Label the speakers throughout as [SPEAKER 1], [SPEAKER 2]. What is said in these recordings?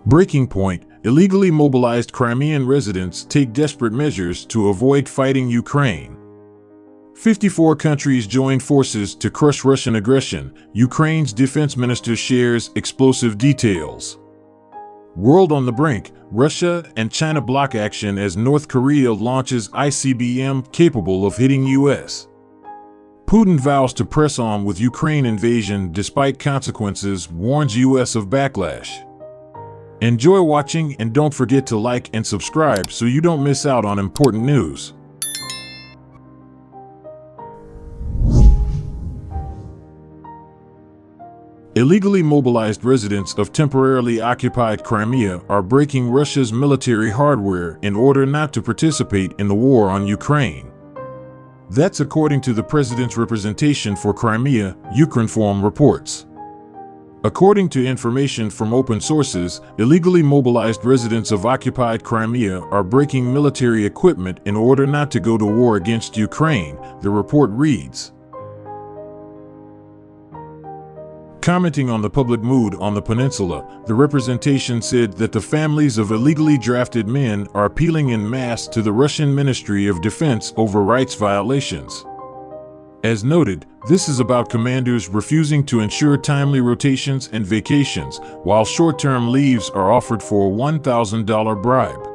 [SPEAKER 1] Breaking point: illegally mobilized Crimean residents take desperate measures to avoid fighting Ukraine. 54 countries joined forces to crush Russian aggression. Ukraine's defense minister shares explosive details. World on the brink: Russia and China block action as North Korea launches ICBM capable of hitting US. Putin vows to press on with Ukraine invasion despite consequences, warns US of backlash. Enjoy watching and don't forget to like and subscribe so you don't miss out on important news. Illegally mobilized residents of temporarily occupied Crimea are breaking Russia's military hardware in order not to participate in the war on Ukraine. That's according to the president's representation for Crimea, Ukrinform reports. According to information from open sources, illegally mobilized residents of occupied Crimea are breaking military equipment in order not to go to war against Ukraine, the report reads. Commenting on the public mood on the peninsula, the representation said that the families of illegally drafted men are appealing en masse to the Russian Ministry of Defense over rights violations. As noted, this is about commanders refusing to ensure timely rotations and vacations, while short-term leaves are offered for a $1,000 bribe.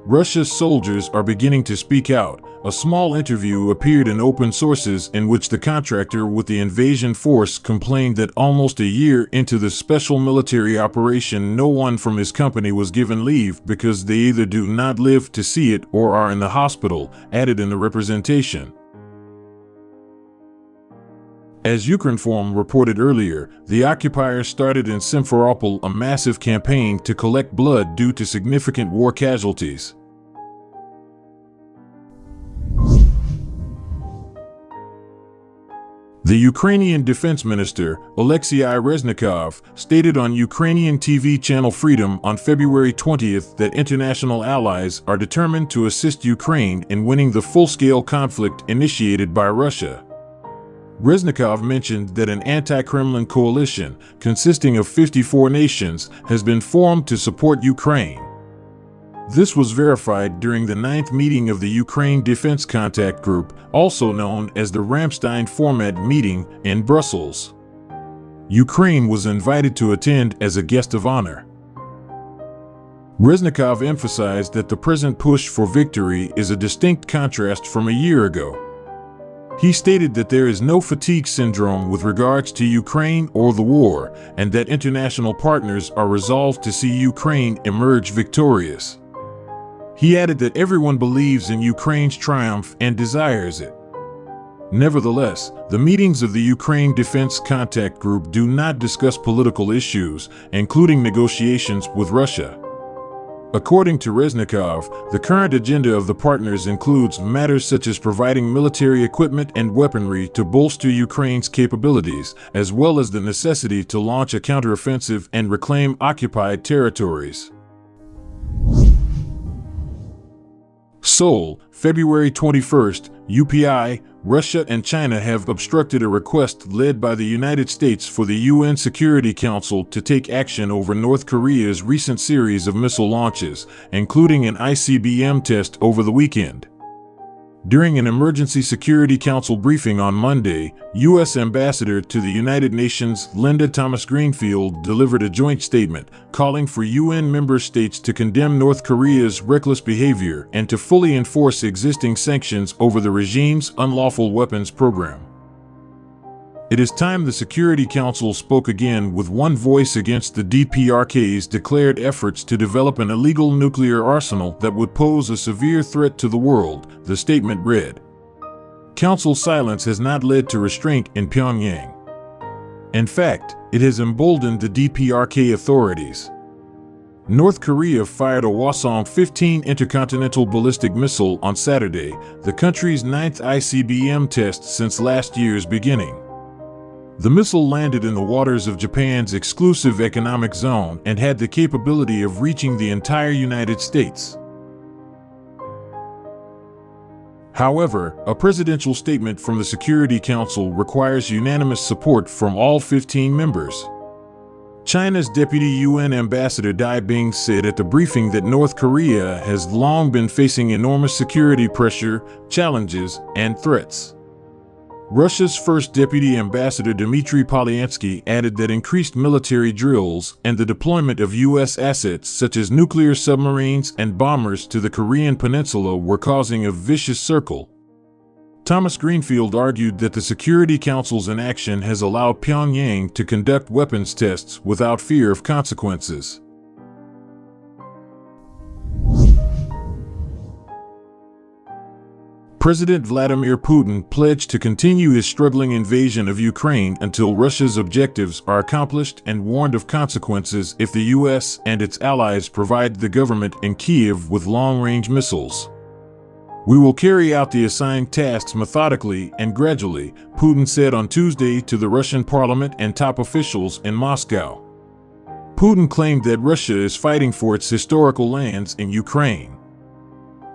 [SPEAKER 1] Russia's soldiers are beginning to speak out. A small interview appeared in open sources in which the contractor with the invasion force complained that almost a year into the special military operation, no one from his company was given leave because they either do not live to see it or are in the hospital, added in the representation. As Ukrinform reported earlier, the occupiers started in Simferopol a massive campaign to collect blood due to significant war casualties. The Ukrainian defense minister, Alexei Reznikov, stated on Ukrainian TV channel Freedom on February 20th that international allies are determined to assist Ukraine in winning the full-scale conflict initiated by Russia. Reznikov mentioned that an anti-Kremlin coalition, consisting of 54 nations, has been formed to support Ukraine. This was verified during the 9th meeting of the Ukraine Defense Contact Group, also known as the Ramstein Format meeting, in Brussels. Ukraine was invited to attend as a guest of honor. Reznikov emphasized that the present push for victory is a distinct contrast from a year ago. He stated that there is no fatigue syndrome with regards to Ukraine or the war, and that international partners are resolved to see Ukraine emerge victorious. He added that everyone believes in Ukraine's triumph and desires it. Nevertheless, the meetings of the Ukraine Defense Contact Group do not discuss political issues, including negotiations with Russia. According to Reznikov, the current agenda of the partners includes matters such as providing military equipment and weaponry to bolster Ukraine's capabilities, as well as the necessity to launch a counteroffensive and reclaim occupied territories. Seoul, February 21st, UPI, Russia and China have obstructed a request led by the United States for the UN Security Council to take action over North Korea's recent series of missile launches, including an ICBM test over the weekend. During an Emergency Security Council briefing on Monday, U.S. Ambassador to the United Nations Linda Thomas-Greenfield delivered a joint statement calling for UN member states to condemn North Korea's reckless behavior and to fully enforce existing sanctions over the regime's unlawful weapons program. It is time the Security Council spoke again with one voice against the DPRK's declared efforts to develop an illegal nuclear arsenal that would pose a severe threat to the world, the statement read. Council silence has not led to restraint in Pyongyang. In fact, it has emboldened the DPRK authorities. North Korea fired a Hwasong-15 intercontinental ballistic missile on Saturday, the country's 9th ICBM test since last year's beginning. The missile landed in the waters of Japan's exclusive economic zone and had the capability of reaching the entire United States. However, a presidential statement from the Security Council requires unanimous support from all 15 members. China's deputy UN ambassador Dai Bing said at the briefing that North Korea has long been facing enormous security pressure, challenges, and threats. Russia's first deputy ambassador Dmitry Polyansky added that increased military drills and the deployment of U.S. assets such as nuclear submarines and bombers to the Korean peninsula were causing a vicious circle. Thomas Greenfield argued that the Security Council's inaction has allowed Pyongyang to conduct weapons tests without fear of consequences. President Vladimir Putin pledged to continue his struggling invasion of Ukraine until Russia's objectives are accomplished and warned of consequences if the U.S. and its allies provide the government in Kyiv with long-range missiles. "We will carry out the assigned tasks methodically and gradually," Putin said on Tuesday to the Russian parliament and top officials in Moscow. Putin claimed that Russia is fighting for its historical lands in Ukraine.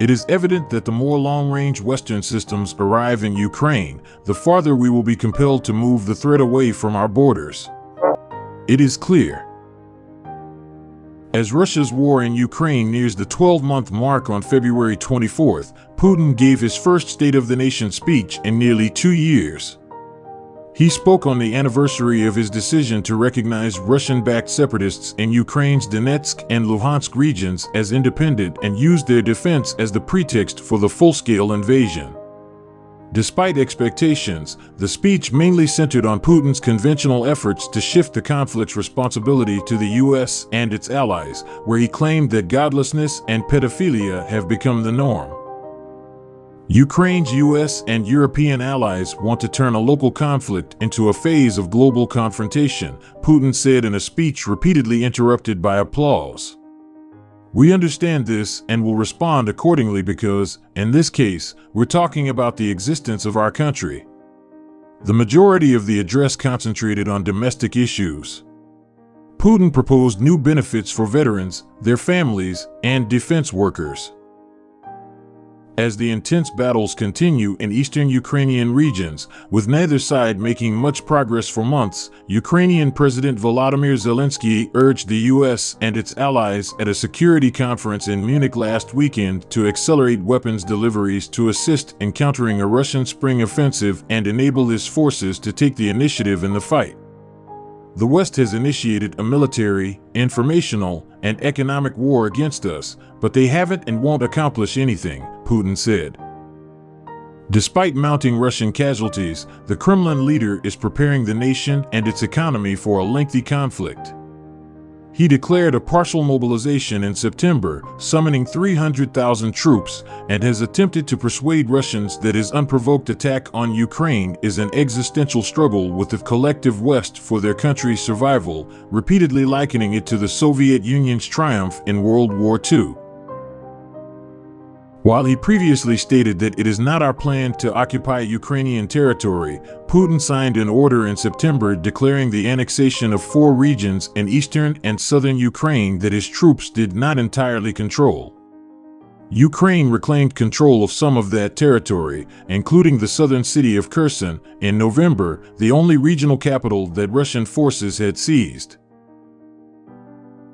[SPEAKER 1] "It is evident that the more long-range Western systems arrive in Ukraine, the farther we will be compelled to move the threat away from our borders. It is clear." As Russia's war in Ukraine nears the 12-month mark on February 24th, Putin gave his first State of the Nation speech in nearly 2 years. He spoke on the anniversary of his decision to recognize Russian-backed separatists in Ukraine's Donetsk and Luhansk regions as independent and used their defense as the pretext for the full-scale invasion. Despite expectations, the speech mainly centered on Putin's conventional efforts to shift the conflict's responsibility to the U.S. and its allies, where he claimed that godlessness and pedophilia have become the norm. Ukraine's U.S. and European allies want to turn a local conflict into a phase of global confrontation, Putin said in a speech repeatedly interrupted by applause. "We understand this and will respond accordingly because, in this case, we're talking about the existence of our country." The majority of the address concentrated on domestic issues. Putin proposed new benefits for veterans, their families, and defense workers. As the intense battles continue in eastern Ukrainian regions, with neither side making much progress for months, Ukrainian President Volodymyr Zelensky urged the U.S. and its allies at a security conference in Munich last weekend to accelerate weapons deliveries to assist in countering a Russian spring offensive and enable his forces to take the initiative in the fight. "The West has initiated a military, informational, and economic war against us, but they haven't and won't accomplish anything," Putin said. Despite mounting Russian casualties, the Kremlin leader is preparing the nation and its economy for a lengthy conflict. He declared a partial mobilization in September, summoning 300,000 troops, and has attempted to persuade Russians that his unprovoked attack on Ukraine is an existential struggle with the collective West for their country's survival, repeatedly likening it to the Soviet Union's triumph in World War II. While he previously stated that it is not our plan to occupy Ukrainian territory, Putin signed an order in September declaring the annexation of 4 regions in eastern and southern Ukraine that his troops did not entirely control. Ukraine reclaimed control of some of that territory, including the southern city of Kherson, in November, the only regional capital that Russian forces had seized.